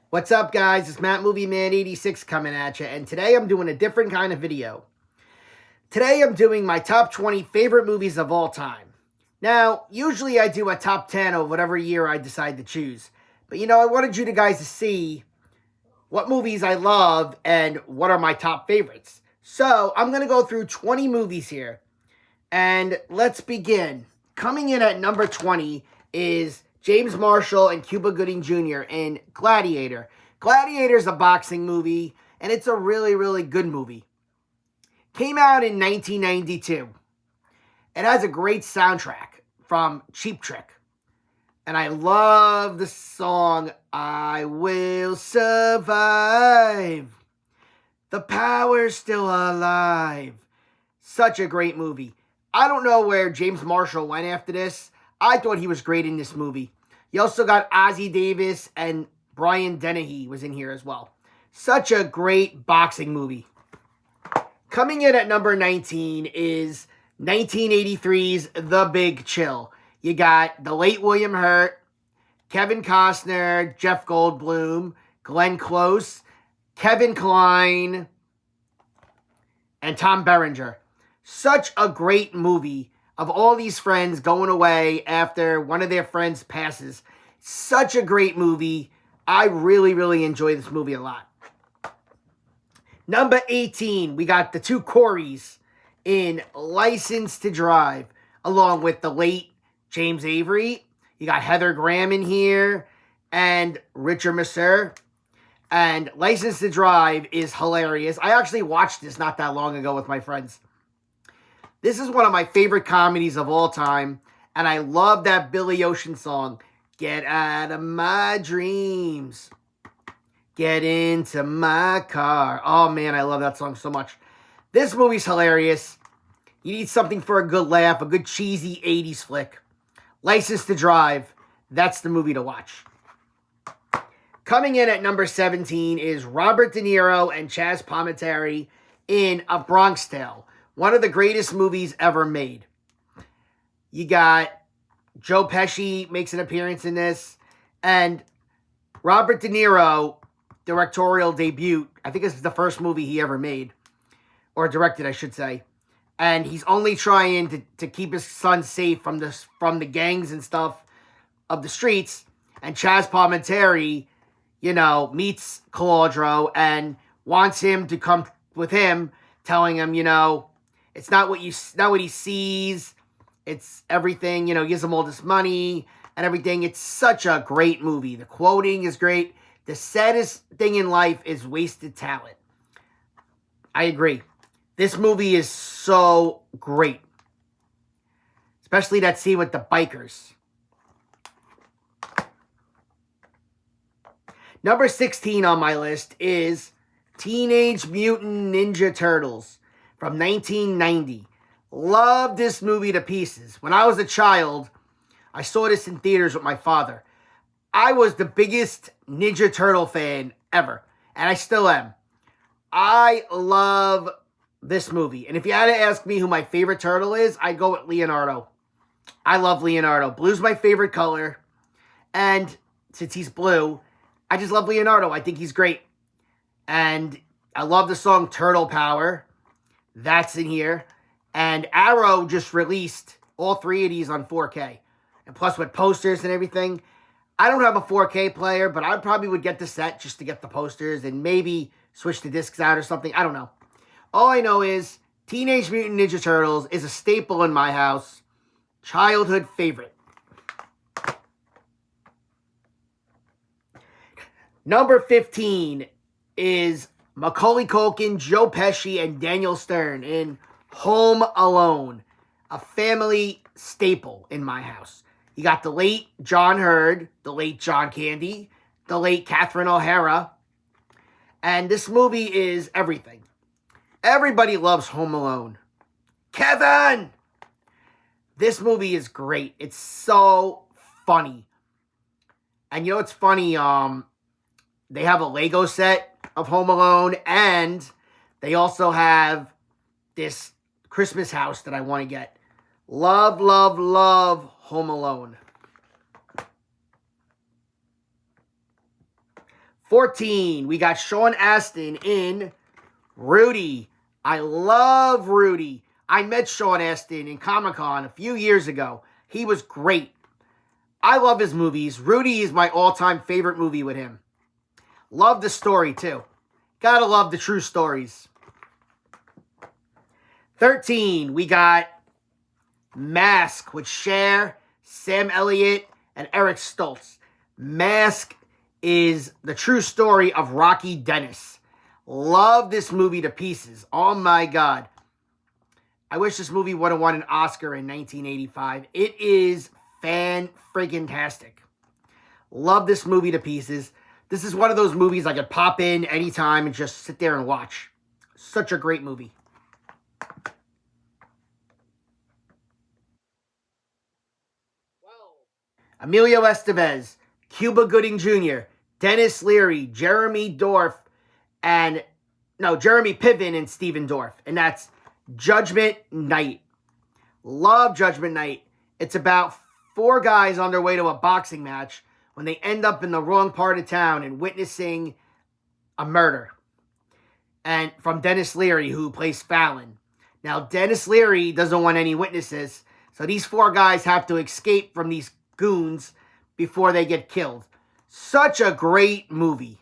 What's up, guys? It's Matt Movie Man 86 coming at you, and today I'm doing a different kind of video. Today I'm doing my top 20 favorite movies of all time. Now, usually I do a top 10 of whatever year I decide to choose, but I wanted you guys to see what movies I love and what are my top favorites. So I'm going to go through 20 movies here, and let's begin. Coming in at number 20 is James Marshall and Cuba Gooding Jr. in Gladiator. Gladiator is a boxing movie, and it's a really, really good movie. Came out in 1992. It has a great soundtrack from Cheap Trick. And I love the song, I Will Survive. The power's still alive. Such a great movie. I don't know where James Marshall went after this. I thought he was great in this movie. You also got Ossie Davis and Brian Dennehy was in here as well. Such a great boxing movie. Coming in at number 19 is 1983's The Big Chill. You got the late William Hurt, Kevin Costner, Jeff Goldblum, Glenn Close, Kevin Kline, and Tom Berenger. Such a great movie of all these friends going away after one of their friends passes. Such a great movie. I really, really enjoy this movie a lot. Number 18, we got the two Coreys in License to Drive, along with the late James Avery. You got Heather Graham in here and Richard Masur. And License to Drive is hilarious. I actually watched this not that long ago with my friends. This is one of my favorite comedies of all time, and I love that Billy Ocean song, Get Out of My Dreams, Get Into My Car. Oh man, I love that song so much. This movie's hilarious. You need something for a good laugh, a good cheesy 80s flick. License to Drive, that's the movie to watch. Coming in at number 17 is Robert De Niro and Chaz Palminteri in A Bronx Tale. One of the greatest movies ever made. You got Joe Pesci makes an appearance in this. And Robert De Niro, directorial debut. I think this is the first movie he ever made. Or directed, I should say. And he's only trying to keep his son safe from the gangs and stuff of the streets. And Chaz Palminteri, meets Calandro and wants him to come with him, telling him, it's not what he sees. It's everything, gives him all this money and everything. It's such a great movie. The quoting is great. The saddest thing in life is wasted talent. I agree. This movie is so great. Especially that scene with the bikers. Number 16 on my list is Teenage Mutant Ninja Turtles from 1990. Love this movie to pieces. When I was a child, I saw this in theaters with my father. I was the biggest Ninja Turtle fan ever, and I still am. I love this movie. And if you had to ask me who my favorite turtle is, I'd go with Leonardo. I love Leonardo. Blue's my favorite color, and since he's blue, I just love Leonardo. I think he's great. And I love the song Turtle Power. That's in here. And Arrow just released all three of these on 4K. And plus with posters and everything. I don't have a 4K player, but I probably would get the set just to get the posters and maybe switch the discs out or something. I don't know. All I know is Teenage Mutant Ninja Turtles is a staple in my house. Childhood favorite. Number 15 is Macaulay Culkin, Joe Pesci, and Daniel Stern in Home Alone. A family staple in my house. You got the late John Hurd, the late John Candy, the late Catherine O'Hara. And this movie is everything. Everybody loves Home Alone. Kevin! This movie is great. It's so funny. And it's funny, they have a Lego set of Home Alone, and they also have this Christmas house that I want to get. Love, love, love Home Alone. 14, we got Sean Astin in Rudy. I love Rudy. I met Sean Astin in Comic-Con a few years ago. He was great. I love his movies. Rudy is my all-time favorite movie with him. Love the story, too. Gotta love the true stories. 13, we got Mask with Cher, Sam Elliott, and Eric Stoltz. Mask is the true story of Rocky Dennis. Love this movie to pieces. Oh my God. I wish this movie would have won an Oscar in 1985. It is fan-friggin-tastic. Love this movie to pieces. This is one of those movies I could pop in anytime and just sit there and watch. Such a great movie. Emilio Estevez, Cuba Gooding Jr., Dennis Leary, Jeremy Piven, and Stephen Dorff. And that's Judgment Night. Love Judgment Night. It's about 4 guys on their way to a boxing match when they end up in the wrong part of town and witnessing a murder. And from Dennis Leary, who plays Fallon. Now, Dennis Leary doesn't want any witnesses, so these 4 guys have to escape from these goons before they get killed. Such a great movie.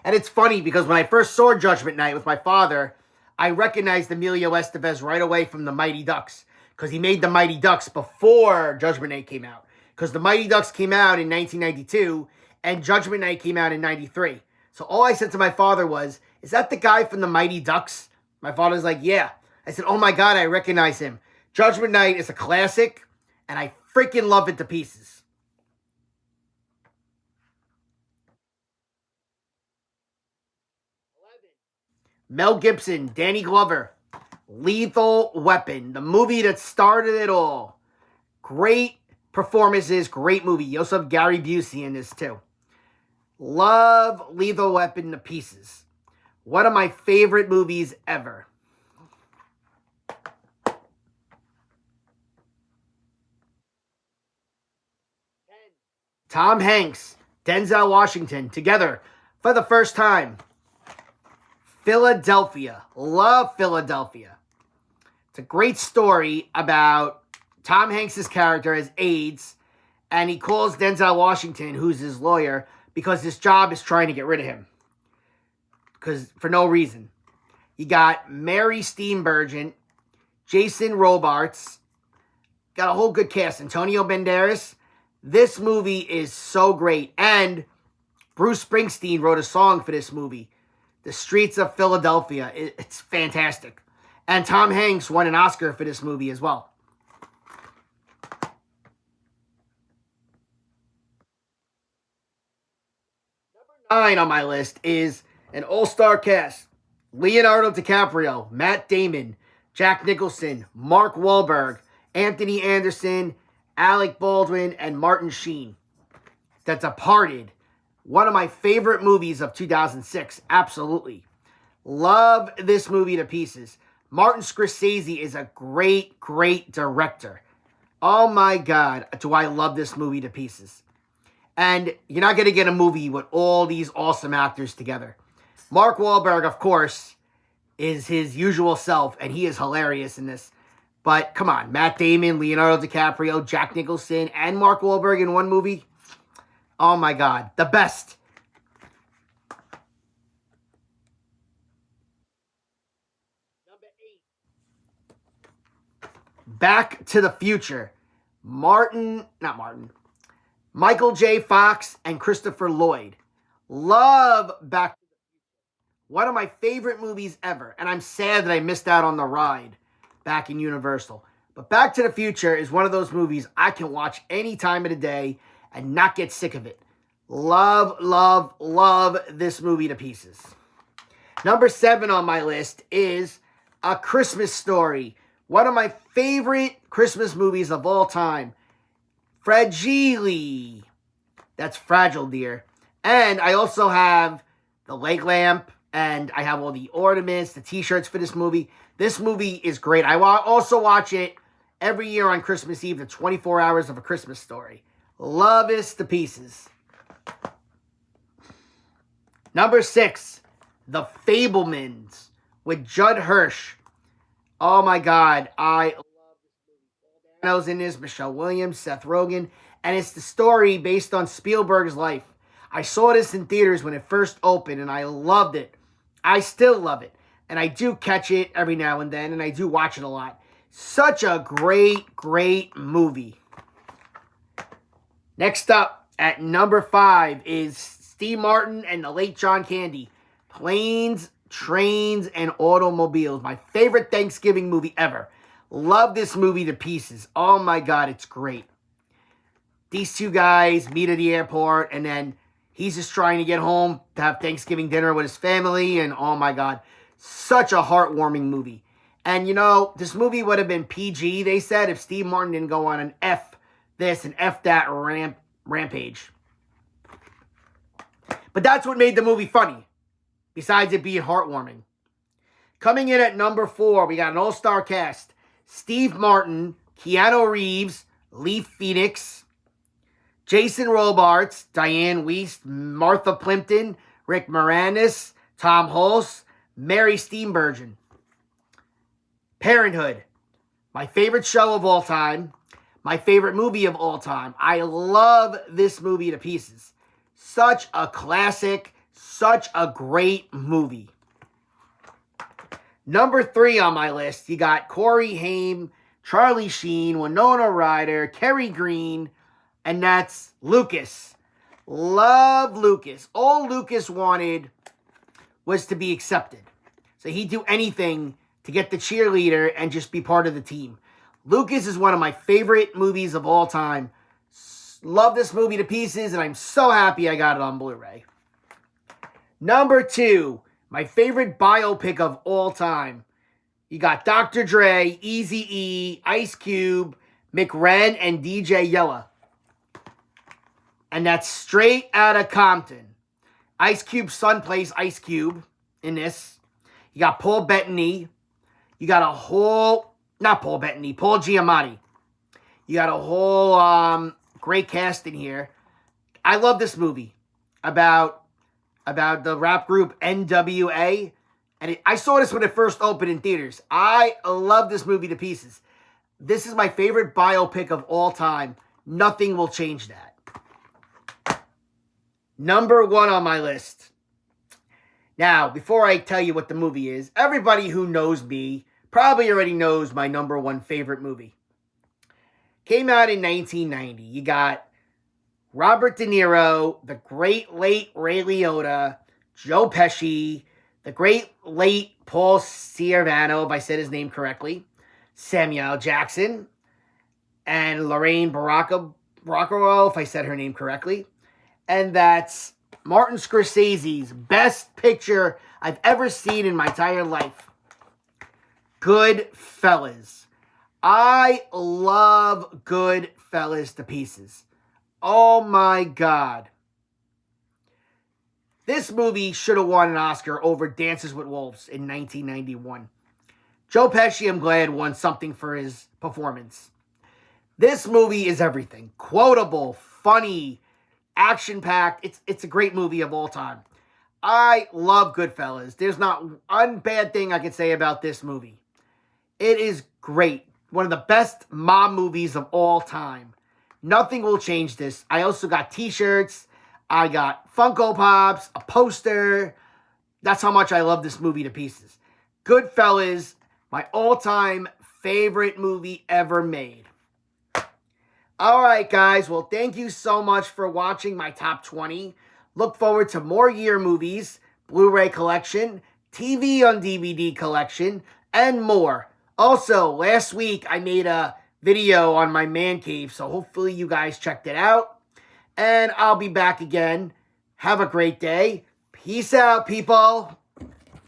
And it's funny because when I first saw Judgment Night with my father, I recognized Emilio Estevez right away from the Mighty Ducks because he made the Mighty Ducks before Judgment Night came out. Because the Mighty Ducks came out in 1992 and Judgment Night came out in 93. So all I said to my father was, "Is that the guy from the Mighty Ducks?" My father's like, "Yeah." I said, "Oh my God, I recognize him." Judgment Night is a classic and I freaking love it to pieces. Mel Gibson, Danny Glover, Lethal Weapon, the movie that started it all. Great performances, great movie. You also have Gary Busey in this too. Love Lethal Weapon to pieces. One of my favorite movies ever. Tom Hanks, Denzel Washington together for the first time. Philadelphia. Love Philadelphia. It's a great story about Tom Hanks' character as AIDS, and he calls Denzel Washington, who's his lawyer, because his job is trying to get rid of him. Because for no reason. You got Mary Steenburgen, Jason Robards, got a whole good cast. Antonio Banderas. This movie is so great. And Bruce Springsteen wrote a song for this movie. The Streets of Philadelphia. It's fantastic. And Tom Hanks won an Oscar for this movie as well. Number 9 on my list is an all-star cast. Leonardo DiCaprio, Matt Damon, Jack Nicholson, Mark Wahlberg, Anthony Anderson, Alec Baldwin, and Martin Sheen. The Departed. One of my favorite movies of 2006. Absolutely. Love this movie to pieces. Martin Scorsese is a great, great director. Oh my God, do I love this movie to pieces. And you're not going to get a movie with all these awesome actors together. Mark Wahlberg, of course, is his usual self, and he is hilarious in this. But come on, Matt Damon, Leonardo DiCaprio, Jack Nicholson, and Mark Wahlberg in one movie. Oh my God, the best. Number 8. Back to the Future. Michael J. Fox and Christopher Lloyd. Love Back to the Future. One of my favorite movies ever. And I'm sad that I missed out on the ride back in Universal. But Back to the Future is one of those movies I can watch any time of the day and not get sick of it. Love, love, love this movie to pieces. Number 7 on my list is A Christmas Story. One of my favorite Christmas movies of all time. Fragile. That's Fragile, dear. And I also have the leg lamp, and I have all the ornaments, the t-shirts for this movie. This movie is great. I also watch it every year on Christmas Eve, the 24 Hours of A Christmas Story. Love this to pieces. Number 6, The Fablemans with Judd Hirsch. Oh my God, I love this movie. Paul Dano's in this, Michelle Williams, Seth Rogen, and it's the story based on Spielberg's life. I saw this in theaters when it first opened, and I loved it. I still love it, and I do catch it every now and then, and I do watch it a lot. Such a great, great movie. Next up at number 5 is Steve Martin and the late John Candy. Planes, Trains, and Automobiles. My favorite Thanksgiving movie ever. Love this movie to pieces. Oh my God, it's great. These two guys meet at the airport, and then he's just trying to get home to have Thanksgiving dinner with his family, and oh my God, such a heartwarming movie. And you know, this movie would have been PG, they said, if Steve Martin didn't go on an F this and F that rampage. But that's what made the movie funny, besides it being heartwarming. Coming in at number 4, we got an all-star cast. Steve Martin, Keanu Reeves, Lee Phoenix, Jason Robards, Diane Wiest, Martha Plimpton, Rick Moranis, Tom Hulse, Mary Steenburgen. Parenthood, my favorite show of all time, my favorite movie of all time. I love this movie to pieces. Such a classic, such a great movie. Number 3 on my list, you got Corey Haim, Charlie Sheen, Winona Ryder, Kerry Green, and that's Lucas. Love Lucas. All Lucas wanted was to be accepted. So he'd do anything to get the cheerleader and just be part of the team. Lucas is one of my favorite movies of all time. Love this movie to pieces, and I'm so happy I got it on Blu-ray. Number 2, my favorite biopic of all time. You got Dr. Dre, Eazy-E, Ice Cube, McRen, and DJ Yella. And that's Straight Outta Compton. Ice Cube's son plays Ice Cube in this. You got Paul Bettany. You got a whole, not Paul Bettany, Paul Giamatti. You got a whole great cast in here. I love this movie about the rap group NWA. And I saw this when it first opened in theaters. I love this movie to pieces. This is my favorite biopic of all time. Nothing will change that. Number 1 on my list. Now, before I tell you what the movie is, everybody who knows me probably already knows my number 1 favorite movie. Came out in 1990. You got Robert De Niro, the great late Ray Liotta, Joe Pesci, the great late Paul Ciarvano, if I said his name correctly, Samuel Jackson, and Lorraine Bracco, if I said her name correctly. And that's Martin Scorsese's best picture I've ever seen in my entire life. Goodfellas. I love Goodfellas to pieces. Oh my God. This movie should have won an Oscar over Dances with Wolves in 1991. Joe Pesci, I'm glad, won something for his performance. This movie is everything. Quotable, funny, action-packed. It's a great movie of all time. I love Goodfellas. There's not one bad thing I can say about this movie. It is great. One of the best mob movies of all time. Nothing will change this. I also got t-shirts. I got Funko Pops, a poster. That's how much I love this movie to pieces. Goodfellas, my all-time favorite movie ever made. All right, guys. Well, thank you so much for watching my top 20. Look forward to more year movies, Blu-ray collection, TV on DVD collection, and more. Also, last week I made a video on my man cave, so hopefully you guys checked it out. And I'll be back again. Have a great day. Peace out, people.